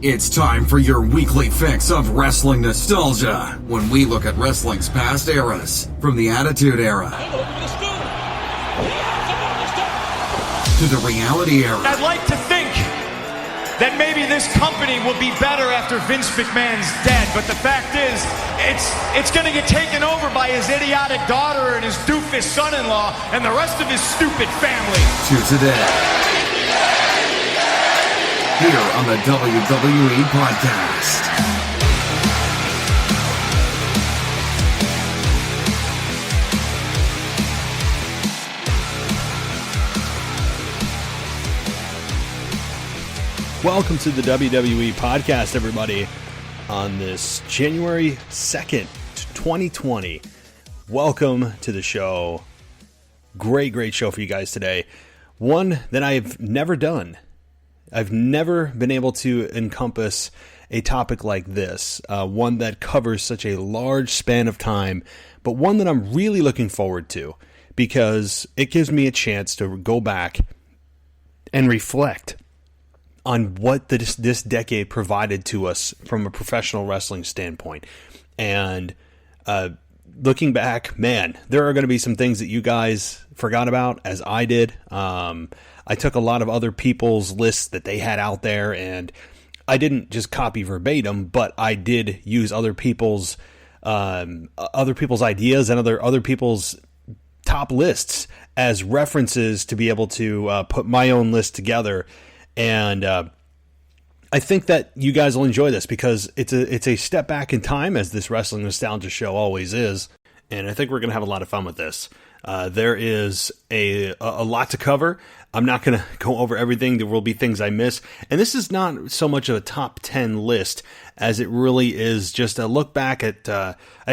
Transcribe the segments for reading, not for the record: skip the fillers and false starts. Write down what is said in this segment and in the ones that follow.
It's time for your weekly fix of wrestling nostalgia when we look at wrestling's past eras, from the Attitude Era to the Reality Era. I'd like to think that maybe this company will be better after Vince McMahon's dead, but the fact is, it's going to get taken over by his idiotic daughter and his doofus son-in-law and the rest of his stupid family. To today, here on the WWE Podcast. Welcome to the WWE Podcast, everybody, on this January 2nd, 2020. Welcome to the show. Great show for you guys today. One that I've never done. I've never been able to encompass a topic like this, one that covers such a large span of time, but one that I'm really looking forward to because it gives me a chance to go back and reflect on what this decade provided to us from a professional wrestling standpoint. And looking back, man, there are going to be some things that you guys forgot about, as I did. I took a lot of other people's lists that they had out there, and I didn't just copy verbatim, but I did use other people's ideas and other people's top lists as references to be able to put my own list together. And I think that you guys will enjoy this because it's a step back in time, as this wrestling nostalgia show always is. And I think we're going to have a lot of fun with this. There is a lot to cover. I'm not going to go over everything. There will be things I miss. And this is not so much of a top 10 list as it really is just a look back at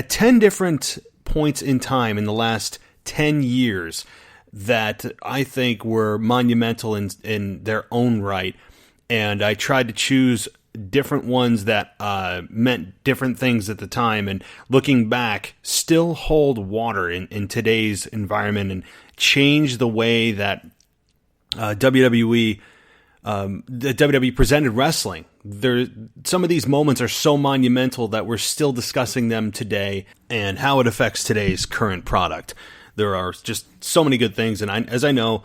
10 different points in time in the last 10 years that I think were monumental in their own right. And I tried to choose different ones that meant different things at the time, and looking back, still hold water in today's environment and change the way that WWE presented wrestling. Some of these moments are so monumental that we're still discussing them today and how it affects today's current product. There are just so many good things, and as I know,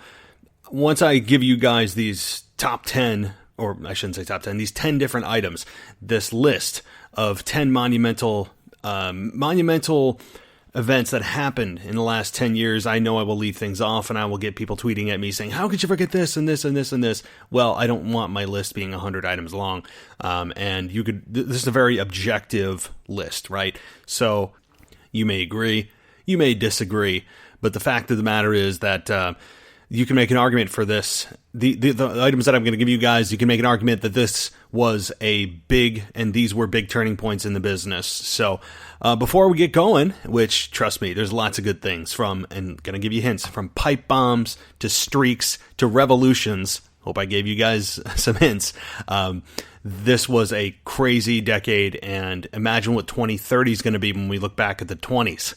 once I give you guys these top 10, or I shouldn't say top 10, these 10 different items, this list of 10 monumental events that happened in the last 10 years, I know I will leave things off, and I will get people tweeting at me saying, how could you forget this and this and this and this? Well, I don't want my list being 100 items long, and this is a very objective list, right? So you may agree, you may disagree, but the fact of the matter is that you can make an argument for this. The items that I'm going to give you guys, you can make an argument that this was these were big turning points in the business. So before we get going, which, trust me, there's lots of good things and going to give you hints, from pipe bombs to streaks to revolutions. Hope I gave you guys some hints. This was a crazy decade, and imagine what 2030 is going to be when we look back at the 20s.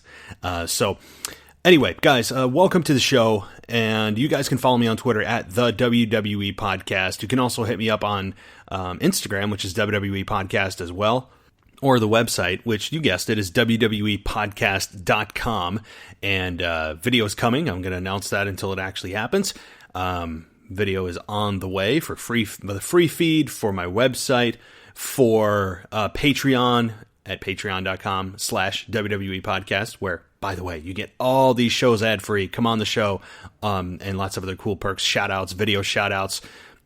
Anyway, guys, welcome to the show, and you guys can follow me on Twitter at the WWE Podcast. You can also hit me up on Instagram, which is WWE Podcast as well, or the website, which you guessed it, is wwepodcast.com, and video is coming. I'm going to announce that until it actually happens. Video is on the way for the free feed for my website, for Patreon at patreon.com/WWE Podcast, where, by the way, you get all these shows ad-free, come on the show, and lots of other cool perks, shout-outs, video shout-outs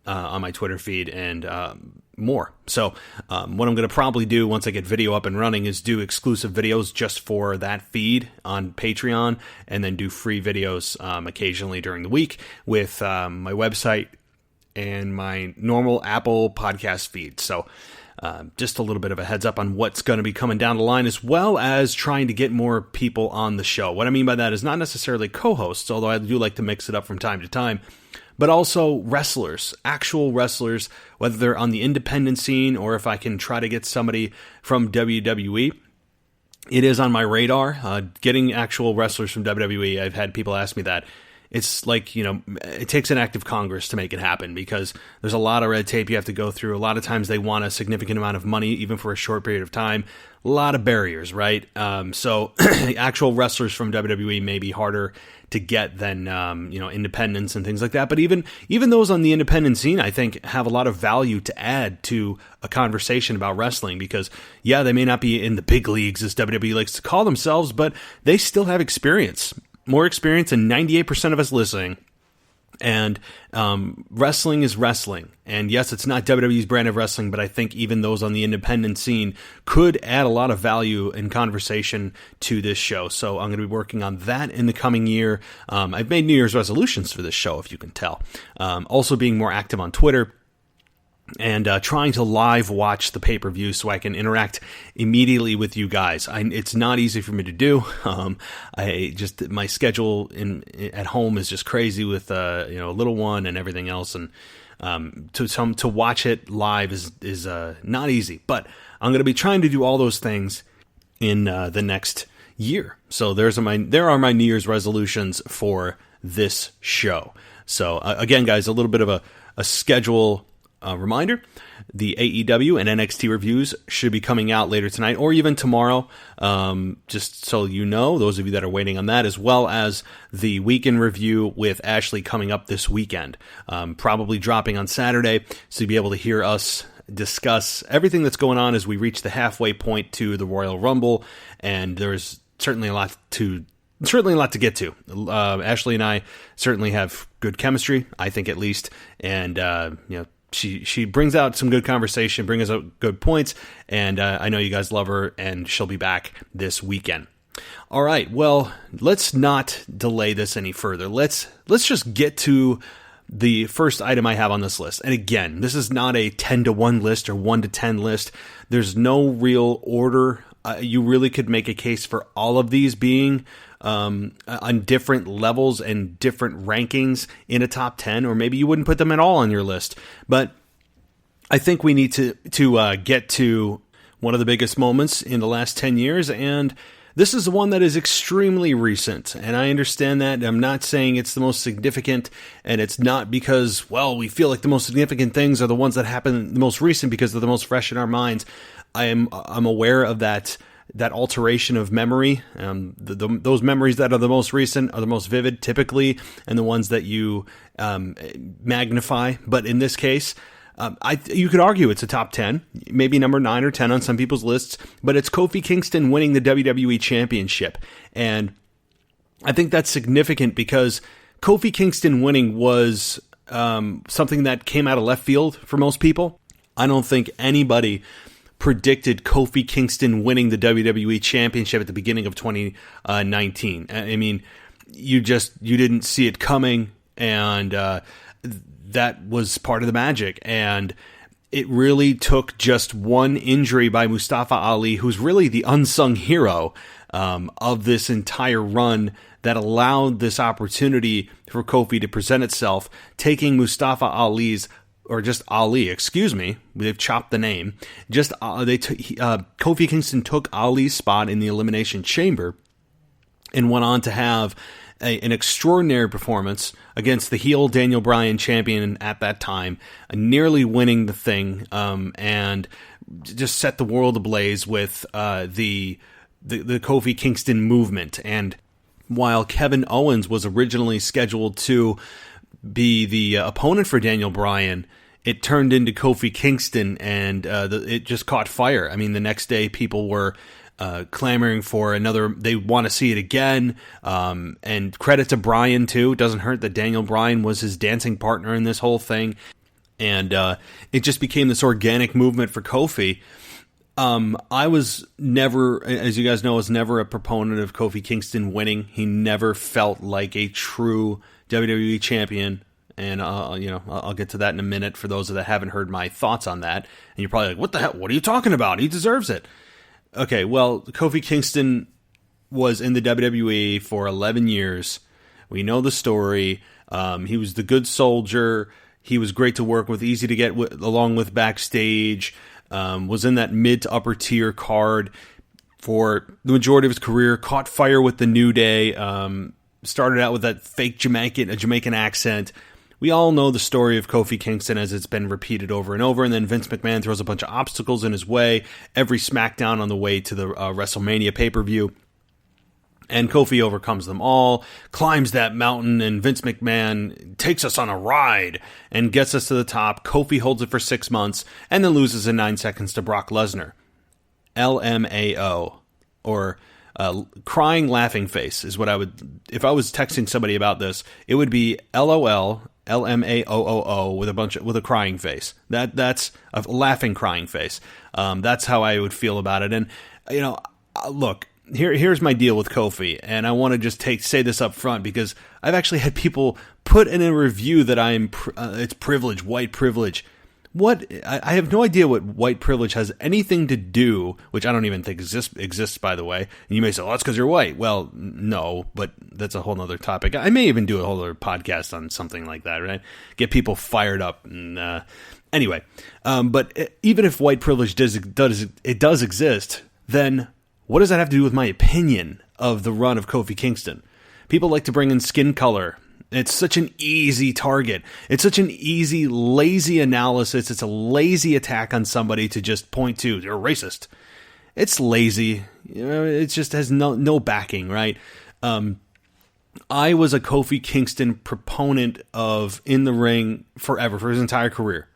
on my Twitter feed, and more. So what I'm going to probably do once I get video up and running is do exclusive videos just for that feed on Patreon, and then do free videos occasionally during the week with my website and my normal Apple podcast feed. So just a little bit of a heads up on what's going to be coming down the line, as well as trying to get more people on the show. What I mean by that is not necessarily co-hosts, although I do like to mix it up from time to time, but also wrestlers, actual wrestlers, whether they're on the independent scene or if I can try to get somebody from WWE. It is on my radar, getting actual wrestlers from WWE. I've had people ask me that. it's like, it takes an act of Congress to make it happen, because there's a lot of red tape you have to go through. A lot of times they want a significant amount of money, even for a short period of time. A lot of barriers, right? So actual wrestlers from WWE may be harder to get than, independents and things like that. But even those on the independent scene, I think, have a lot of value to add to a conversation about wrestling, because, yeah, they may not be in the big leagues, as WWE likes to call themselves, but they still have experience. More experience than 98% of us listening. And wrestling is wrestling. And yes, it's not WWE's brand of wrestling, but I think even those on the independent scene could add a lot of value and conversation to this show. So I'm going to be working on that in the coming year. I've made New Year's resolutions for this show, if you can tell. Also being more active on Twitter, and trying to live watch the pay-per-view so I can interact immediately with you guys. It's not easy for me to do. My schedule at home is just crazy with a little one and everything else, and to watch it live is not easy. But I'm going to be trying to do all those things in the next year. So there are my New Year's resolutions for this show. So again, guys, a little bit of a schedule reminder. The AEW and NXT reviews should be coming out later tonight or even tomorrow, just so you know, those of you that are waiting on that, as well as the weekend review with Ashley coming up this weekend, probably dropping on Saturday, so you'll be able to hear us discuss everything that's going on as we reach the halfway point to the Royal Rumble, and there's certainly a lot to get to. Ashley and I certainly have good chemistry, I think, at least, and She brings out some good conversation, brings out good points, and I know you guys love her, and she'll be back this weekend. All right, well, let's not delay this any further. Let's just get to the first item I have on this list. And again, this is not a 10-to-1 list or 1-to-10 list. There's no real order. You really could make a case for all of these being on different levels and different rankings in a top 10, or maybe you wouldn't put them at all on your list. But I think we need to get to one of the biggest moments in the last 10 years, and this is one that is extremely recent, and I understand that. I'm not saying it's the most significant, and it's not because, well, we feel like the most significant things are the ones that happen the most recent because they're the most fresh in our minds. I'm aware of that alteration of memory. Those memories that are the most recent are the most vivid, typically, and the ones that you magnify. But in this case, you could argue it's a top 10, maybe number 9 or 10 on some people's lists, but it's Kofi Kingston winning the WWE Championship. And I think that's significant because Kofi Kingston winning was something that came out of left field for most people. I don't think anybody predicted Kofi Kingston winning the WWE Championship at the beginning of 2019. I mean, you didn't see it coming, and that was part of the magic. And it really took just one injury by Mustafa Ali, who's really the unsung hero of this entire run, that allowed this opportunity for Kofi to present itself, taking Mustafa Ali's, or just Ali, excuse me, they've chopped the name. Kofi Kingston took Ali's spot in the Elimination Chamber and went on to have an extraordinary performance against the heel Daniel Bryan champion at that time, nearly winning the thing, and just set the world ablaze with the Kofi Kingston movement. And while Kevin Owens was originally scheduled to be the opponent for Daniel Bryan, it turned into Kofi Kingston, and it just caught fire. I mean, the next day people were clamoring for another. They want to see it again. And credit to Bryan too. It doesn't hurt that Daniel Bryan was his dancing partner in this whole thing, and it just became this organic movement for Kofi. I was never, as you guys know, was never a proponent of Kofi Kingston winning. He never felt like a true WWE champion. And I'll get to that in a minute for those that haven't heard my thoughts on that. And you're probably like, what the hell? What are you talking about? He deserves it. Okay, well, Kofi Kingston was in the WWE for 11 years. We know the story. He was the good soldier. He was great to work with, easy to get along with backstage. Was in that mid to upper tier card for the majority of his career. Caught fire with the New Day. started out with that fake Jamaican accent. We all know the story of Kofi Kingston as it's been repeated over and over, and then Vince McMahon throws a bunch of obstacles in his way every SmackDown on the way to the WrestleMania pay-per-view. And Kofi overcomes them all, climbs that mountain, and Vince McMahon takes us on a ride and gets us to the top. Kofi holds it for 6 months and then loses in 9 seconds to Brock Lesnar. LMAO, or crying laughing face is what I would, if I was texting somebody about this, it would be LOL, LMAOOO with a crying face. That's a laughing crying face. That's how I would feel about it. And look, here's my deal with Kofi, and I want to just say this up front because I've actually had people put in a review that it's privilege, white privilege. I have no idea what white privilege has anything to do, which I don't even think exists, by the way. And you may say, well, that's because you're white. Well, no, but that's a whole nother topic. I may even do a whole other podcast on something like that, right? Get people fired up. And, anyway, but even if white privilege does exist, then what does that have to do with my opinion of the run of Kofi Kingston? People like to bring in skin color. It's such an easy target. It's such an easy, lazy analysis. It's a lazy attack on somebody to just point to, you're racist. It's lazy. It just has no backing, right? I was a Kofi Kingston proponent of in the ring forever, for his entire career.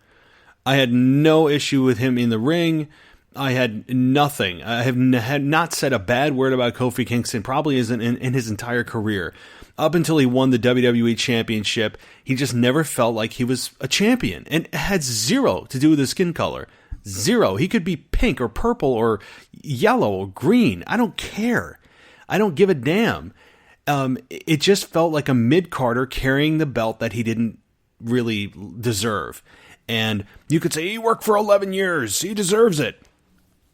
I had no issue with him in the ring. I had nothing. I had not said a bad word about Kofi Kingston, probably isn't in his entire career. Up until he won the WWE Championship, he just never felt like he was a champion. And it had zero to do with his skin color. Zero. He could be pink or purple or yellow or green. I don't care. I don't give a damn. It just felt like a mid-carder carrying the belt that he didn't really deserve. And you could say, he worked for 11 years. He deserves it.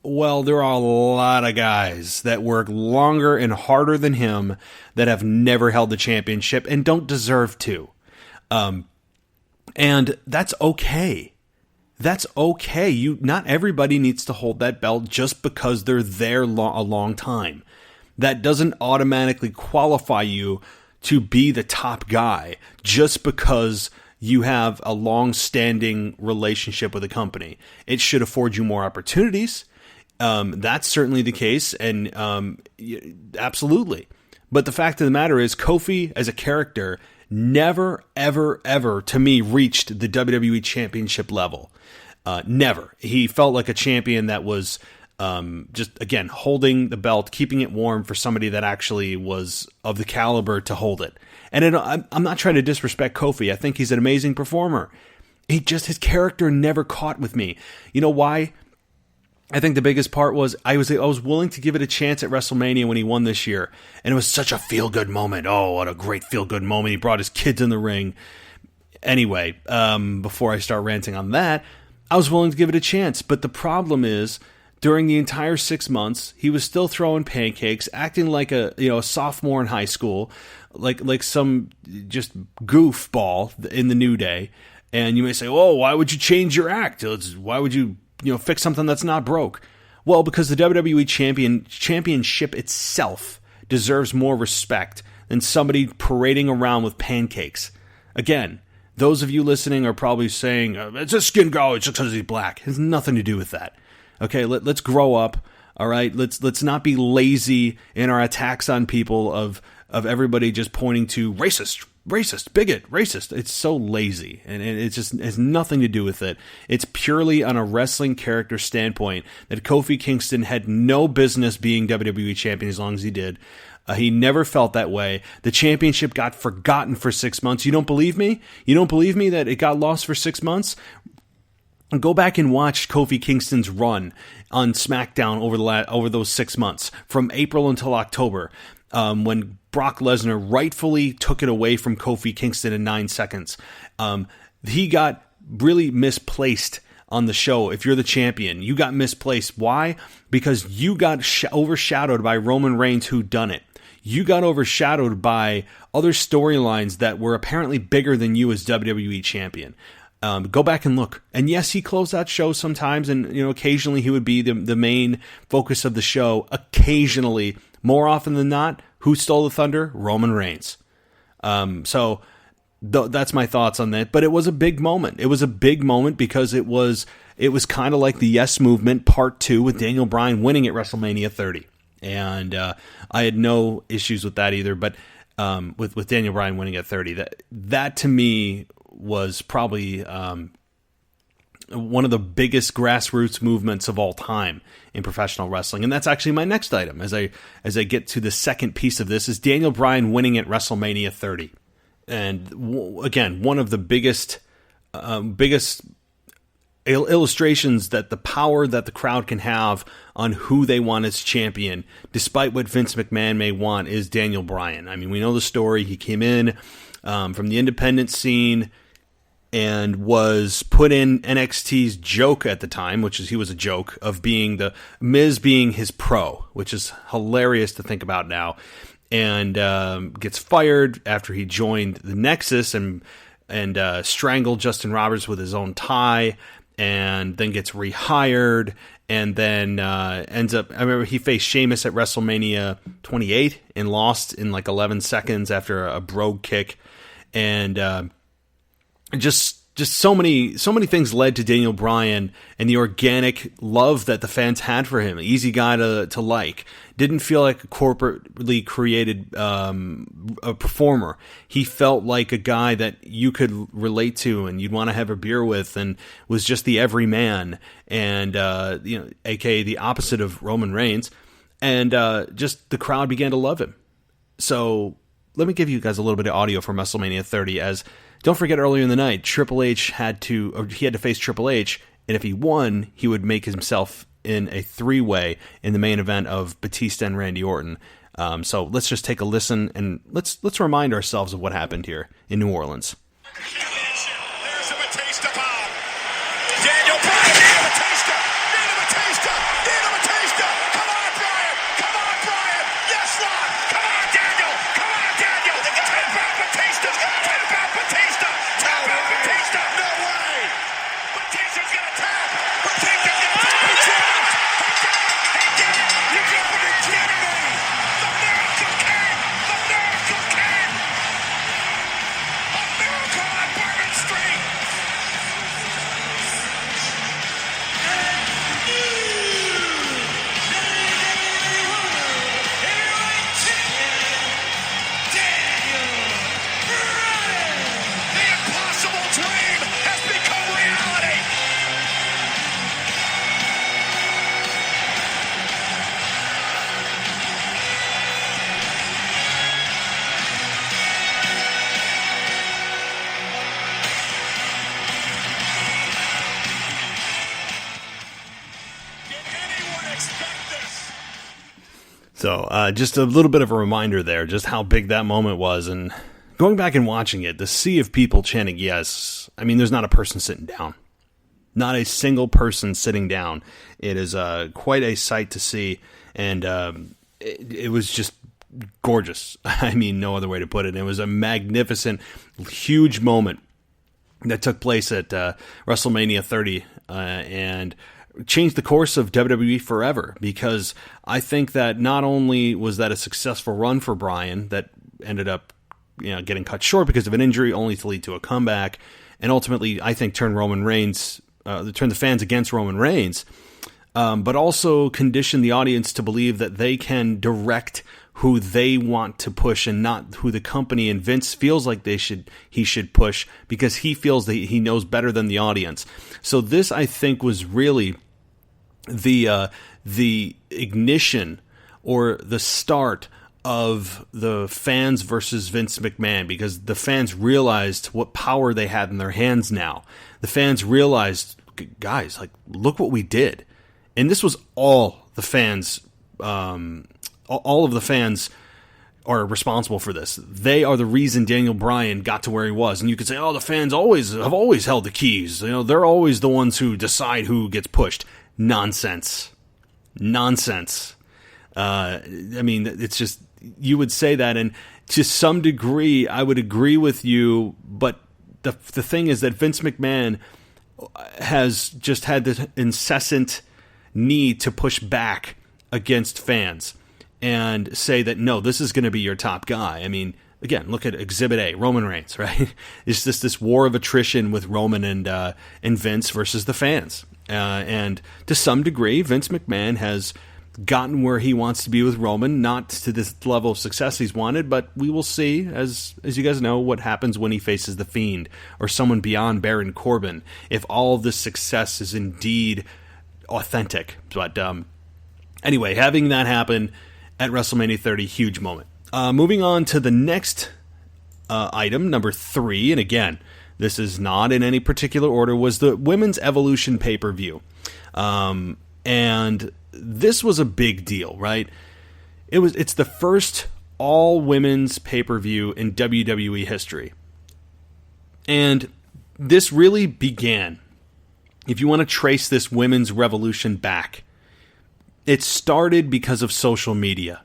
Well, there are a lot of guys that work longer and harder than him that have never held the championship and don't deserve to. And that's okay. That's okay. Not everybody needs to hold that belt just because they're there a long time. That doesn't automatically qualify you to be the top guy just because you have a long-standing relationship with a company. It should afford you more opportunities. That's certainly the case, and absolutely. But the fact of the matter is, Kofi, as a character, never, ever, ever, to me, reached the WWE Championship level. Never. He felt like a champion that was just, again, holding the belt, keeping it warm for somebody that actually was of the caliber to hold it. And I'm not trying to disrespect Kofi. I think he's an amazing performer. His character never caught with me. You know why? I think the biggest part was I was willing to give it a chance at WrestleMania when he won this year. And it was such a feel-good moment. Oh, what a great feel-good moment. He brought his kids in the ring. Anyway, before I start ranting on that, I was willing to give it a chance. But the problem is, during the entire 6 months, he was still throwing pancakes, acting like a sophomore in high school, like some just goofball in the New Day. And you may say, "Oh, why would you change your act? Why would you fix something that's not broke?" Well, because the WWE championship itself deserves more respect than somebody parading around with pancakes. Again, those of you listening are probably saying, it's a skin color, it's just because he's black. It has nothing to do with that. Okay, let's grow up, all right? Let's not be lazy in our attacks on people of everybody just pointing to racist, bigot, racist. It's so lazy, and it just has nothing to do with it. It's purely on a wrestling character standpoint that Kofi Kingston had no business being WWE champion as long as he did. He never felt that way. The championship got forgotten for 6 months. You don't believe me? You don't believe me that it got lost for 6 months? Go back and watch Kofi Kingston's run on SmackDown over those 6 months, from April until October, when Brock Lesnar rightfully took it away from Kofi Kingston in 9 seconds. He got really misplaced on the show. If you're the champion, you got misplaced. Why? Because you got overshadowed by Roman Reigns, who done it. You got overshadowed by other storylines that were apparently bigger than you as WWE champion. Go back and look. And yes, he closed out shows sometimes, and occasionally he would be the main focus of the show. Occasionally, more often than not, who stole the thunder? Roman Reigns. So that's my thoughts on that. But it was a big moment. It was a big moment because it was kind of like the Yes Movement Part 2 with Daniel Bryan winning at WrestleMania 30. And I had no issues with that either. But with Daniel Bryan winning at 30, that to me was probably one of the biggest grassroots movements of all time in professional wrestling. And that's actually my next item as I get to the second piece of this, is Daniel Bryan winning at WrestleMania 30. And again, one of the biggest illustrations that the power that the crowd can have on who they want as champion, despite what Vince McMahon may want, is Daniel Bryan. I mean, we know the story. He came in from the independent scene and was put in NXT's joke at the time, which is he was a joke, of being the Miz being his pro, which is hilarious to think about now, and gets fired after he joined the Nexus and strangled Justin Roberts with his own tie, and then gets rehired, and then ends up, I remember he faced Sheamus at WrestleMania 28 and lost in like 11 seconds after a brogue kick, and just so many things led to Daniel Bryan and the organic love that the fans had for him. Easy guy to like. Didn't feel like a corporately created a performer. He felt like a guy that you could relate to and you'd want to have a beer with, and was just the everyman, and aka the opposite of Roman Reigns, and just the crowd began to love him. So let me give you guys a little bit of audio from WrestleMania 30. As don't forget, earlier in the night, Triple H had to face Triple H, and if he won, he would make himself in a 3-way in the main event of Batista and Randy Orton. So let's just take a listen, and let's remind ourselves of what happened here in New Orleans. There's a Batista bomb. Daniel Bryan, Daniel Batista. Come on, Bryan. Yes, Lord. Come on, Daniel. Tap out Batista. No way. Batista's gonna tap. He did it. You gotta be kidding me. The miracle can. A miracle on Bourbon Street. The impossible dream has become reality. Did anyone expect this? So just a little bit of a reminder there, just how big that moment was. And going back and watching it, the sea of people chanting yes. I mean, there's not a person sitting down. Not a single person sitting down. It is quite a sight to see. And it was just gorgeous. I mean, no other way to put it. It was a magnificent, huge moment that took place at WrestleMania 30 and changed the course of WWE forever, because I think that not only was that a successful run for Bryan that ended up getting cut short because of an injury, only to lead to a comeback, and ultimately I think turn the fans against Roman Reigns, but also condition the audience to believe that they can direct who they want to push and not who the company and Vince feels like he should push, because he feels that he knows better than the audience. So this, I think, was really the ignition or the start of the fans versus Vince McMahon, because the fans realized what power they had in their hands now. The fans realized, guys, like, look what we did. And this was all the fans, all of the fans are responsible for this. They are the reason Daniel Bryan got to where he was. And you could say, oh, the fans have always held the keys. They're always the ones who decide who gets pushed. Nonsense. I mean, it's just, you would say that, and to some degree, I would agree with you, but the thing is that Vince McMahon has just had this incessant need to push back against fans and say that, no, this is going to be your top guy. I mean, again, look at Exhibit A, Roman Reigns, right? It's just this war of attrition with Roman and Vince versus the fans. And to some degree, Vince McMahon has gotten where he wants to be with Roman, not to this level of success he's wanted, but we will see, as you guys know, what happens when he faces The Fiend or someone beyond Baron Corbin, if all of this success is indeed authentic. But anyway, having that happen at WrestleMania 30, huge moment. Moving on to the next item, number 3, and again, this is not in any particular order, was the Women's Evolution pay-per-view. And this was a big deal, right? It's the first all-women's pay-per-view in WWE history. And this really began, if you want to trace this women's revolution back, it started because of social media.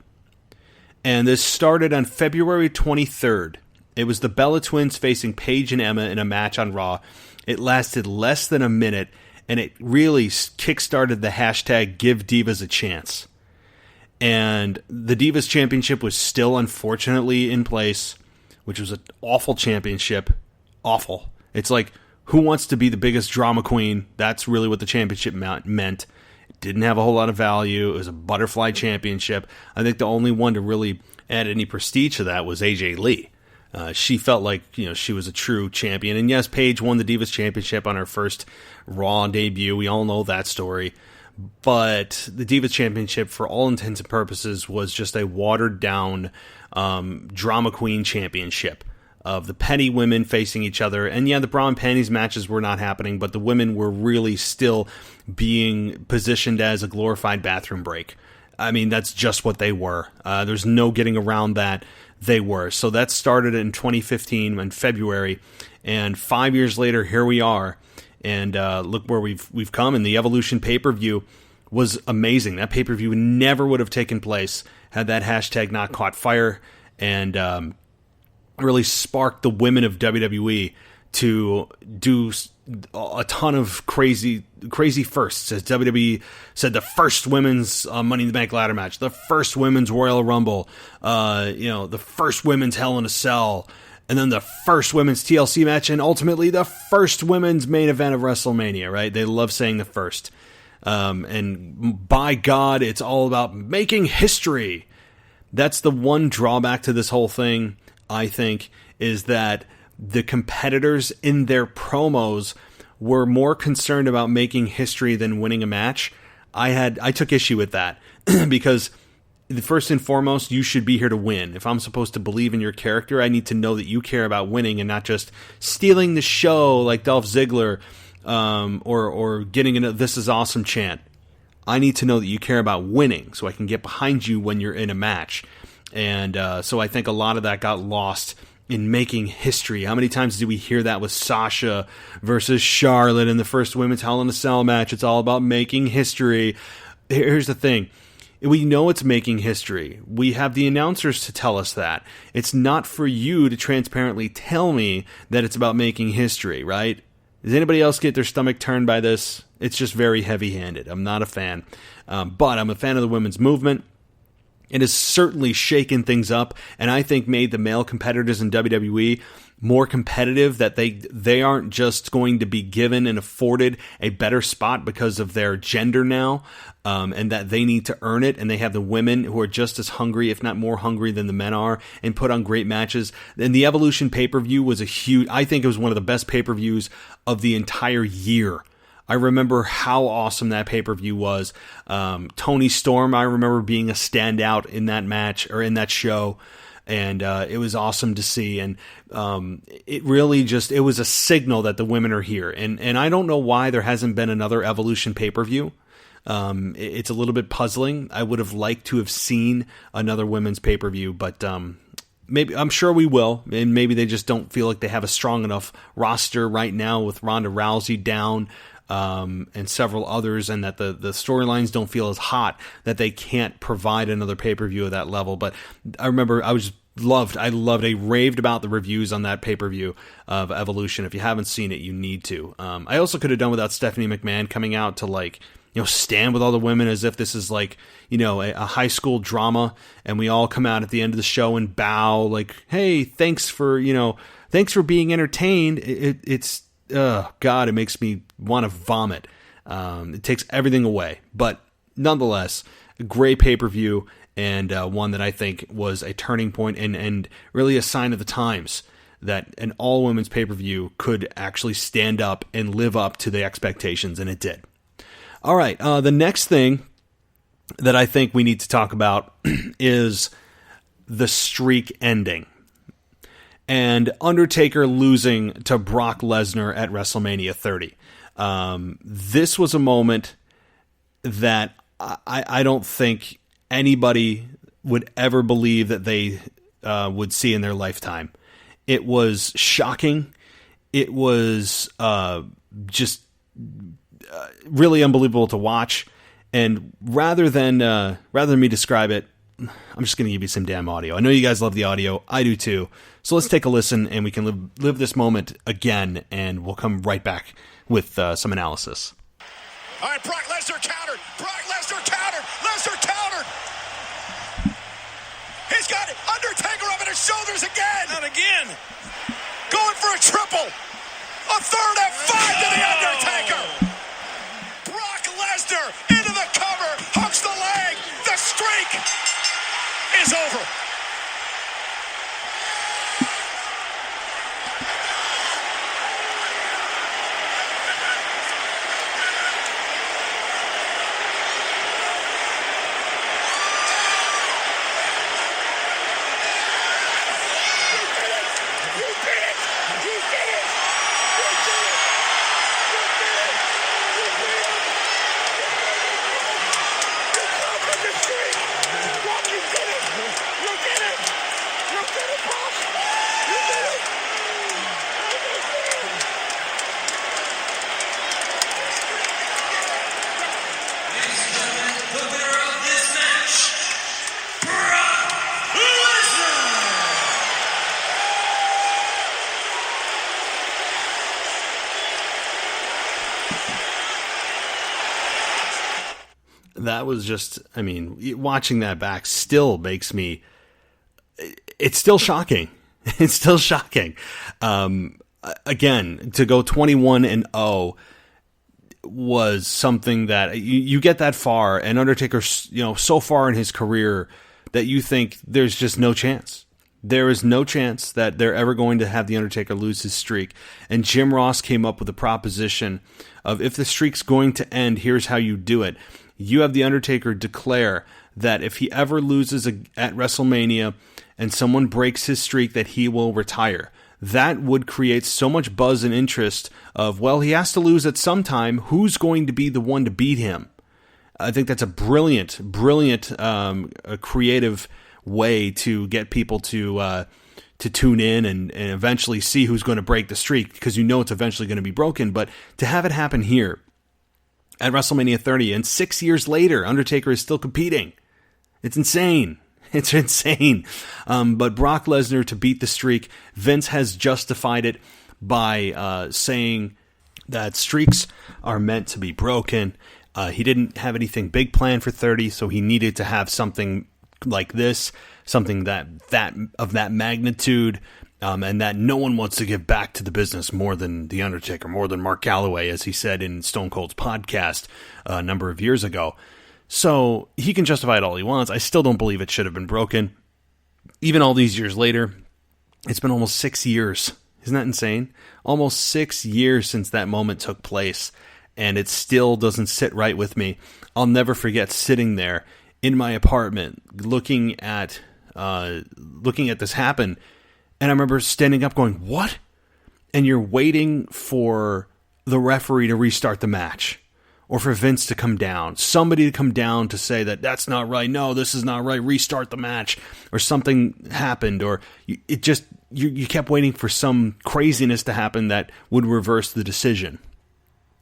And this started on February 23rd. It was the Bella Twins facing Paige and Emma in a match on Raw. It lasted less than a minute, and it really kickstarted the hashtag Give Divas a Chance. And the Divas Championship was still unfortunately in place, which was an awful championship. Awful. It's like, who wants to be the biggest drama queen? That's really what the championship meant. It didn't have a whole lot of value. It was a butterfly championship. I think the only one to really add any prestige to that was AJ Lee. She felt like, she was a true champion. And yes, Paige won the Divas Championship on her first Raw debut. We all know that story. But the Divas Championship, for all intents and purposes, was just a watered-down drama queen championship of the petty women facing each other. And yeah, the bra and panties matches were not happening, but the women were really still being positioned as a glorified bathroom break. I mean, that's just what they were. There's no getting around that. They were. So that started in 2015 in February, and 5 years later, here we are. And look where we've come. And the Evolution pay-per-view was amazing. That pay-per-view never would have taken place had that hashtag not caught fire, and really sparked the women of WWE to do a ton of crazy firsts. As WWE said, the first women's Money in the Bank ladder match, the first women's Royal Rumble, the first women's Hell in a Cell, and then the first women's TLC match, and ultimately the first women's main event of WrestleMania, right? They love saying the first. And by God, it's all about making history. That's the one drawback to this whole thing, I think, is that the competitors in their promos were more concerned about making history than winning a match. I took issue with that because first and foremost, you should be here to win. If I'm supposed to believe in your character, I need to know that you care about winning and not just stealing the show like Dolph Ziggler, or getting a "This is awesome" chant. I need to know that you care about winning so I can get behind you when you're in a match. And so I think a lot of that got lost in making history. How many times did we hear that with Sasha versus Charlotte in the first women's Hell in a Cell match? It's all about making history. Here's the thing. We know it's making history. We have the announcers to tell us that. It's not for you to transparently tell me that it's about making history, right? Does anybody else get their stomach turned by this? It's just very heavy-handed. I'm not a fan. But I'm a fan of the women's movement. It has certainly shaken things up, and I think made the male competitors in WWE more competitive, that they aren't just going to be given and afforded a better spot because of their gender now, and that they need to earn it, and they have the women who are just as hungry, if not more hungry than the men are, and put on great matches. And the Evolution pay-per-view was I think it was one of the best pay-per-views of the entire year. I remember how awesome that pay-per-view was. Tony Storm, I remember being a standout in that match, or in that show, and it was awesome to see. And it really it was a signal that the women are here. And I don't know why there hasn't been another Evolution pay-per-view. It's a little bit puzzling. I would have liked to have seen another women's pay-per-view, but maybe, I'm sure we will, and maybe they just don't feel like they have a strong enough roster right now with Ronda Rousey down, and several others, and that the storylines don't feel as hot that they can't provide another pay-per-view at that level. But I remember I raved about the reviews on that pay-per-view of Evolution. If you haven't seen it, you need to. I also could have done without Stephanie McMahon coming out to stand with all the women as if this is like, a high school drama, and we all come out at the end of the show and bow like, hey, thanks for being entertained. It's God, it makes me want to vomit. It takes everything away, but nonetheless, a great pay-per-view, and one that I think was a turning point and really a sign of the times that an all-women's pay-per-view could actually stand up and live up to the expectations, and it did. All right, the next thing that I think we need to talk about is the streak ending and Undertaker losing to Brock Lesnar at WrestleMania 30. This was a moment that I don't think anybody would ever believe that they would see in their lifetime. It was shocking. It was just really unbelievable to watch. And rather than me describe it, I'm just going to give you some damn audio. I know you guys love the audio. I do too. So let's take a listen, and we can live this moment again, and we'll come right back with some analysis. All right, Brock Lesnar countered. Brock Lesnar countered. Lesnar countered. He's got Undertaker up on his shoulders again. Not again. Going for a triple. A third F5 to the Undertaker. Brock Lesnar into the cover. Hooks the leg. The streak is over. That was just, watching that back still makes me, it's still shocking. It's still shocking. Again, to go 21-0 was something that you get that far, and Undertaker's, so far in his career that you think there's just no chance. There is no chance that they're ever going to have The Undertaker lose his streak. And Jim Ross came up with a proposition of, if the streak's going to end, here's how you do it. You have The Undertaker declare that if he ever loses at WrestleMania and someone breaks his streak, that he will retire. That would create so much buzz and interest of, well, he has to lose at some time. Who's going to be the one to beat him? I think that's a brilliant, creative way to get people to tune in and eventually see who's going to break the streak, because it's eventually going to be broken. But to have it happen here at WrestleMania 30, and 6 years later, Undertaker is still competing. It's insane. It's insane. But Brock Lesnar to beat the streak, Vince has justified it by saying that streaks are meant to be broken. He didn't have anything big planned for 30, so he needed to have something like this, something that of that magnitude, and that no one wants to give back to the business more than The Undertaker, more than Mark Calloway, as he said in Stone Cold's podcast a number of years ago. So he can justify it all he wants. I still don't believe it should have been broken. Even all these years later, it's been almost 6 years. Isn't that insane? Almost 6 years since that moment took place, and it still doesn't sit right with me. I'll never forget sitting there in my apartment, looking at this happen. And I remember standing up going, what? And you're waiting for the referee to restart the match, or for Vince to come down, somebody to come down to say that that's not right. No, this is not right. Restart the match, or something happened, or you kept waiting for some craziness to happen that would reverse the decision.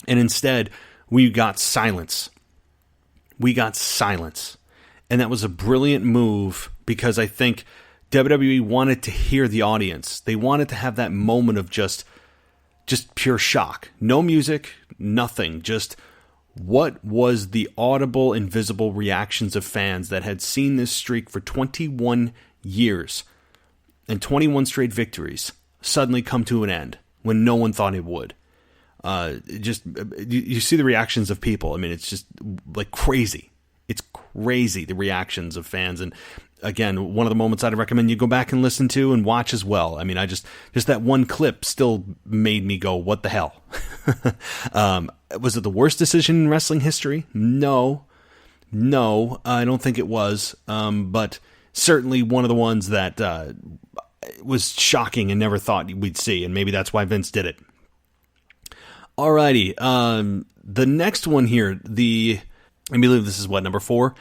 And instead, we got silence. We got silence. And that was a brilliant move, because I think WWE wanted to hear the audience. They wanted to have that moment of just pure shock. No music, nothing. Just What was the audible and visible reactions of fans that had seen this streak for 21 years and 21 straight victories suddenly come to an end when no one thought it would? You see the reactions of people. I mean, it's just like crazy. It's crazy, the reactions of fans. And again, one of the moments I'd recommend you go back and listen to and watch as well. I mean, just that one clip still made me go, what the hell? Was it the worst decision in wrestling history? No, I don't think it was. But certainly one of the ones that was shocking and never thought we'd see. And maybe that's why Vince did it. Alrighty. The next one here, I believe this is number 4,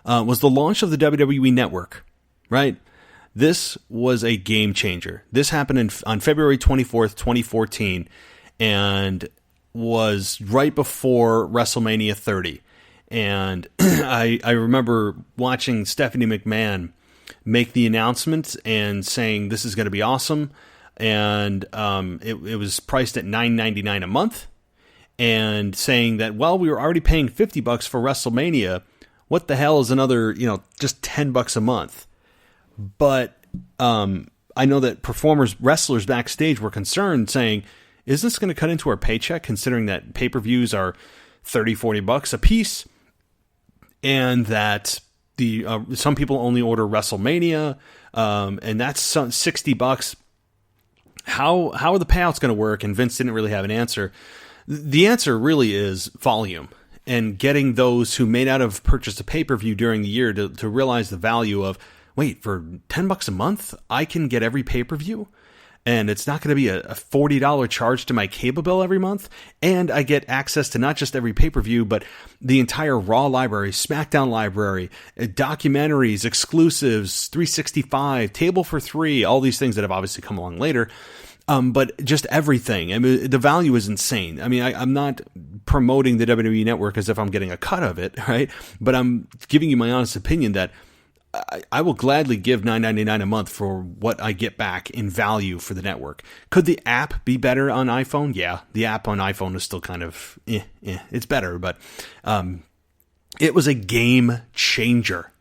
was the launch of the WWE Network, right? This was a game changer. This happened on February 24th, 2014, and was right before WrestleMania 30. And I remember watching Stephanie McMahon make the announcement and saying this is going to be awesome. And it was priced at $9.99 a month, and saying that, well, we were already paying $50 for WrestleMania. What the hell is another, just $10 a month? But I know that wrestlers backstage were concerned, saying, is this going to cut into our paycheck, considering that pay-per-views are $30-$40 a piece, and that some people only order WrestleMania, and that's $60. How are the payouts going to work? And Vince didn't really have an answer. The answer really is volume, and getting those who may not have purchased a pay-per-view during the year to realize the value of, wait, for $10 a month, I can get every pay-per-view, and it's not going to be a $40 charge to my cable bill every month, and I get access to not just every pay-per-view, but the entire Raw library, SmackDown library, documentaries, exclusives, 365, Table for Three, all these things that have obviously come along later. But just everything. I mean, the value is insane. I mean, I'm not promoting the WWE Network as if I'm getting a cut of it, right? But I'm giving you my honest opinion that I will gladly give $9.99 a month for what I get back in value for the network. Could the app be better on iPhone? Yeah, the app on iPhone is still kind of, it's better, but it was a game changer.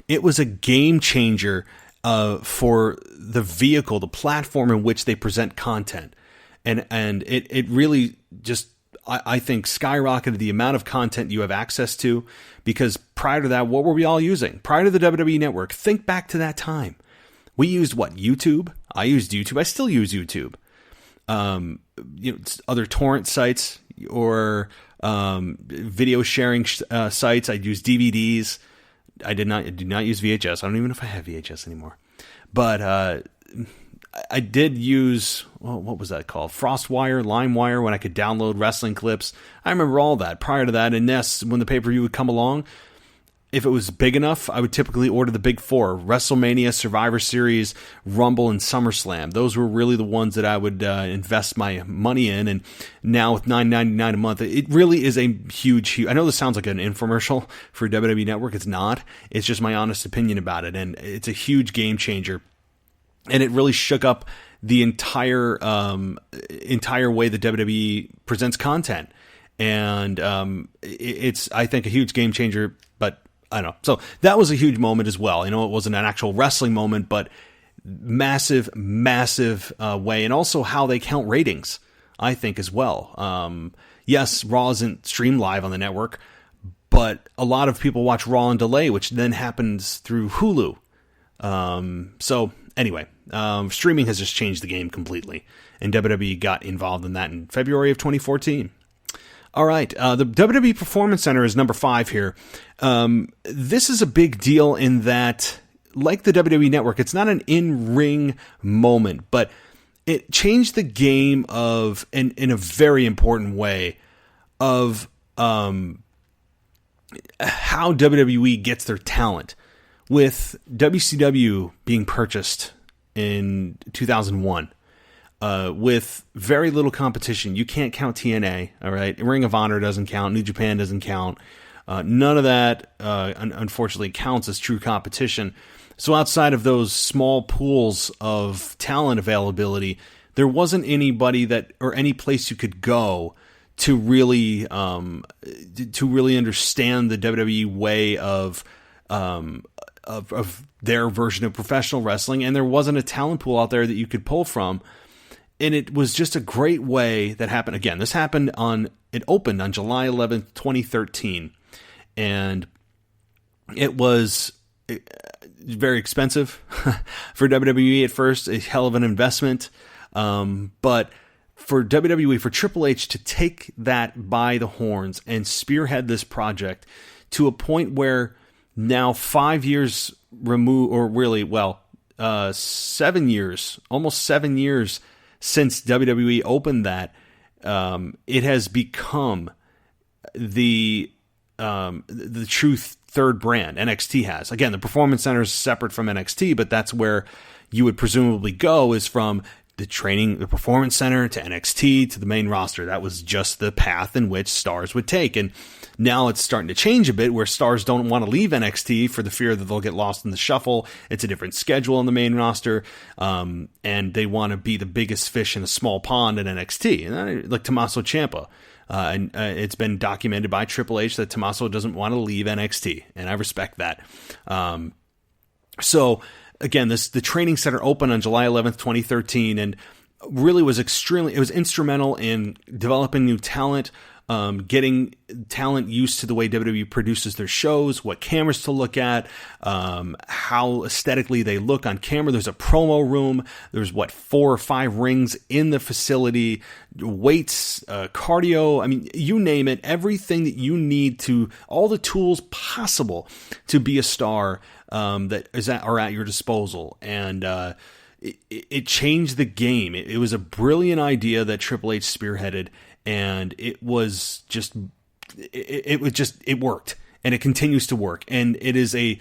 It was a game changer for the vehicle, the platform in which they present content. And it really just, I think, skyrocketed the amount of content you have access to, because prior to that, what were we all using? Prior to the WWE Network, think back to that time. We used YouTube? I used YouTube. I still use YouTube. Other torrent sites or video sharing sites. I'd use DVDs. I did not use VHS. I don't even know if I have VHS anymore. But I did use, what was that called? FrostWire, LimeWire, when I could download wrestling clips. I remember all that. Prior to that, and yes, when the pay-per-view would come along, if it was big enough, I would typically order the big four: WrestleMania, Survivor Series, Rumble, and SummerSlam. Those were really the ones that I would invest my money in. And now with $9.99 a month, it really is a huge. I know this sounds like an infomercial for WWE Network. It's not. It's just my honest opinion about it, and it's a huge game changer. And it really shook up the entire way that WWE presents content. And it's, I think, a huge game changer. But I don't know. So that was a huge moment as well. It wasn't an actual wrestling moment, but massive way. And also how they count ratings, I think, as well. Yes, Raw isn't streamed live on the network, but a lot of people watch Raw on delay, which then happens through Hulu. So anyway, streaming has just changed the game completely, and WWE got involved in that in February of 2014. All right, the WWE Performance Center is number 5 here. This is a big deal in that, like the WWE Network, it's not an in-ring moment, but it changed the game of, in a very important way, of how WWE gets their talent. With WCW being purchased in 2001, with very little competition. You can't count TNA, all right? Ring of Honor doesn't count. New Japan doesn't count. None of that, unfortunately, counts as true competition. So outside of those small pools of talent availability, there wasn't anybody or any place you could go to really understand the WWE way of their version of professional wrestling, and there wasn't a talent pool out there that you could pull from. And it was just a great way that happened. Again, it opened on July 11th, 2013. And it was very expensive for WWE at first, a hell of an investment. But for WWE, for Triple H to take that by the horns and spearhead this project to a point where now 5 years removed, or really, 7 years, almost 7 years since WWE opened that, it has become the true third brand NXT has. Again, the Performance Center is separate from NXT, but that's where you would presumably go, is from the Performance Center to NXT to the main roster. That was just the path in which stars would take. And now it's starting to change a bit, where stars don't want to leave NXT for the fear that they'll get lost in the shuffle. It's a different schedule on the main roster, and they want to be the biggest fish in a small pond in NXT. And like Tommaso Ciampa, and it's been documented by Triple H that Tommaso doesn't want to leave NXT, and I respect that. So again, the training center opened on July 11th, 2013, and really was instrumental in developing new talent, getting talent used to the way WWE produces their shows, what cameras to look at, how aesthetically they look on camera. There's a promo room. There's 4 or 5 rings in the facility, weights, cardio. I mean, you name it, everything that you need all the tools possible to be a star, are at your disposal. And, it changed the game. It was a brilliant idea that Triple H spearheaded, and it worked, and it continues to work. And it is it's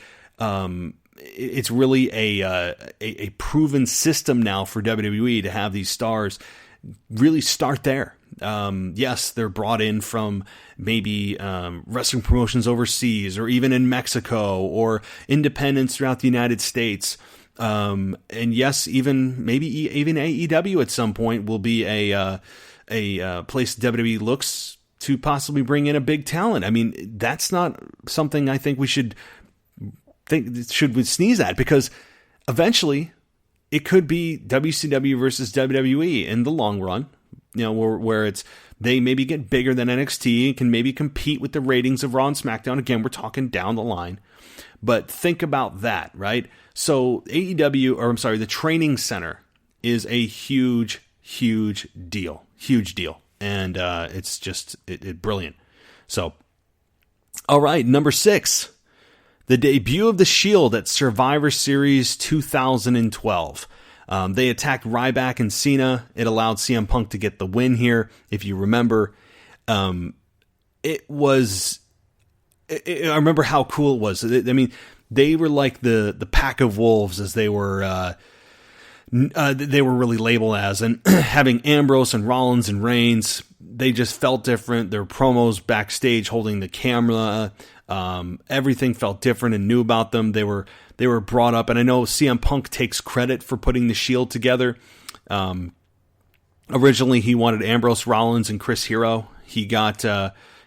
really a proven system now for WWE to have these stars really start there. Yes, they're brought in from maybe wrestling promotions overseas, or even in Mexico, or independents throughout the United States. And yes, even AEW at some point will be a place WWE looks to possibly bring in a big talent. I mean, that's not something I think we should sneeze at, because eventually it could be WCW versus WWE in the long run. You know, where they maybe get bigger than NXT and can maybe compete with the ratings of Raw and SmackDown. Again, we're talking down the line, but think about that, right? So the training center is a huge deal, and it's just brilliant. So, all right, number 6, the debut of the Shield at Survivor Series 2012. They attacked Ryback and Cena. It allowed CM Punk to get the win here. If you remember, I remember how cool it was. I mean, they were like the pack of wolves, as they were really labeled as, and having Ambrose and Rollins and Reigns, they just felt different. Their promos backstage holding the camera, everything felt different and new about them. They were brought up, and I know CM Punk takes credit for putting the Shield together. Originally, he wanted Ambrose, Rollins, and Chris Hero. He got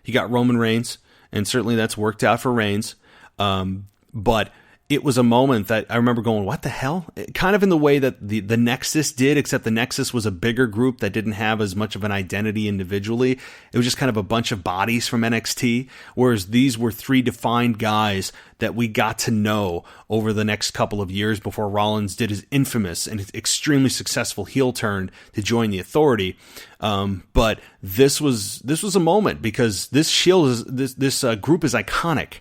Roman Reigns, and certainly that's worked out for Reigns. But it was a moment that I remember going, what the hell? Kind of in the way that the Nexus did, except the Nexus was a bigger group that didn't have as much of an identity individually. It was just kind of a bunch of bodies from NXT, whereas these were 3 defined guys that we got to know over the next couple of years before Rollins did his infamous and extremely successful heel turn to join the Authority. But this was a moment, because this Shield this group is iconic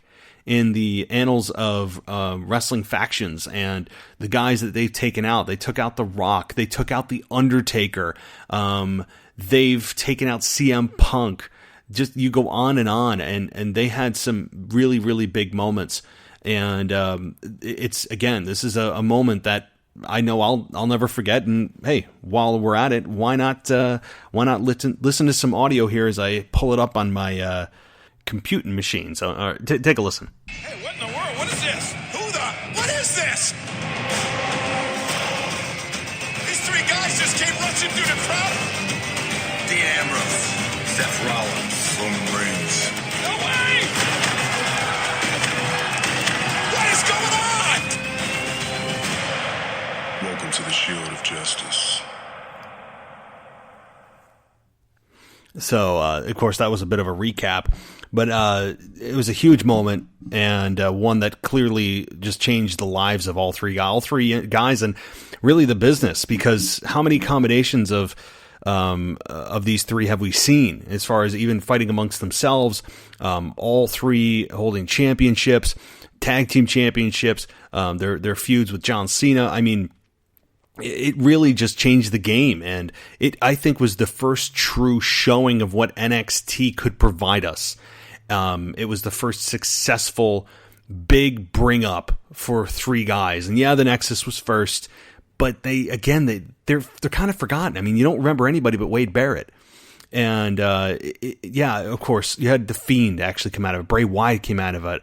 in the annals of wrestling factions, and the guys that they've taken out. They took out The Rock. They took out The Undertaker. They've taken out CM Punk. Just, you go on, and they had some really, really big moments. And this is a moment that I know I'll never forget. And hey, while we're at it, why not listen to some audio here as I pull it up on my computing machine. So take a listen. Hey, what in the world? What is this? What is this? These 3 guys just came rushing through the crowd. Dean Ambrose, Seth Rollins, Roman Reigns. No way! What is going on? Welcome to the Shield of Justice. So, of course, that was a bit of a recap, but it was a huge moment, and one that clearly just changed the lives of all three guys, and really the business, because how many combinations of these three have we seen as far as even fighting amongst themselves, all three holding championships, tag team championships, their feuds with John Cena. I mean, it really just changed the game, and it, I think, was the first true showing of what NXT could provide us. It was the first successful big bring up for three guys, and yeah, the Nexus was first, but they're kind of forgotten. I mean, you don't remember anybody but Wade Barrett, and yeah, of course, you had The Fiend actually come out of it. Bray Wyatt came out of it.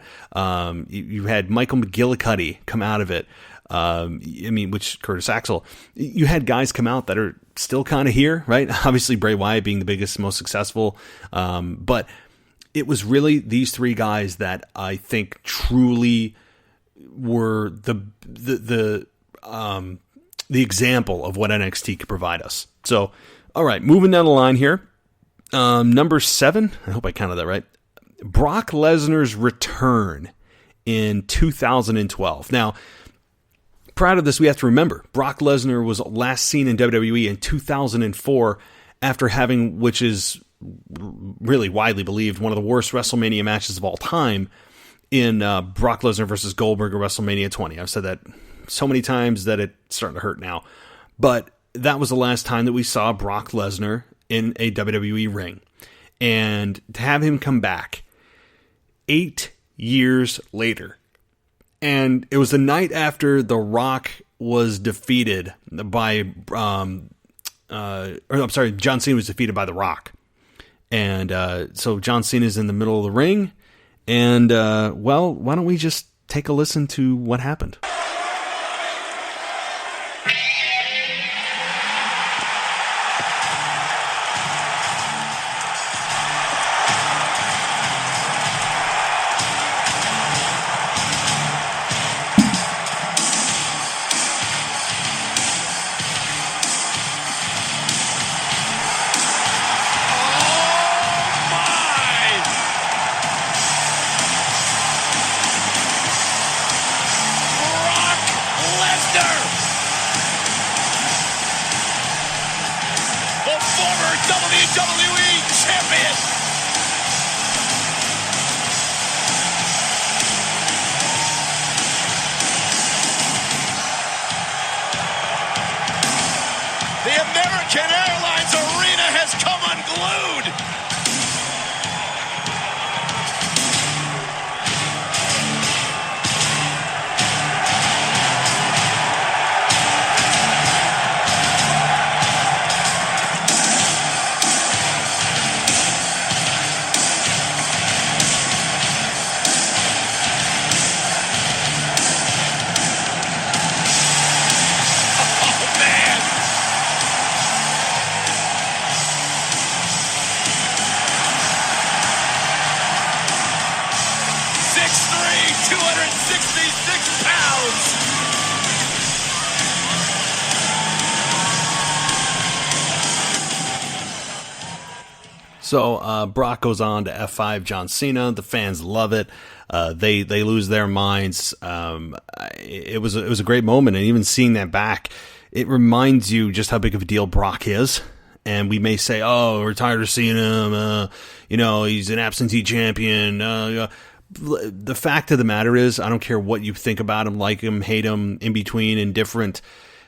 You had Michael McGillicuddy come out of it. I mean, which Curtis Axel, you had guys come out that are still kind of here, right? Obviously Bray Wyatt being the biggest, most successful. But it was really these three guys that I think truly were the example of what NXT could provide us. So, all right, moving down the line here. Number 7, I hope I counted that right. Brock Lesnar's return in 2012. Now, prior to this, we have to remember, Brock Lesnar was last seen in WWE in 2004 after having, which is really widely believed, one of the worst WrestleMania matches of all time in Brock Lesnar versus Goldberg at WrestleMania 20. I've said that so many times that it's starting to hurt now. But that was the last time that we saw Brock Lesnar in a WWE ring. And to have him come back 8 years later, and it was the night after The Rock was defeated by, John Cena was defeated by The Rock. And so John Cena's in the middle of the ring. And, well, why don't we just take a listen to what happened? So Brock goes on to F5 John Cena. The fans love it. They lose their minds. It was a great moment, and even seeing that back, it reminds you just how big of a deal Brock is. And we may say, "Oh, we're tired of seeing him. He's an absentee champion." The fact of the matter is, I don't care what you think about him, like him, hate him, in between, indifferent.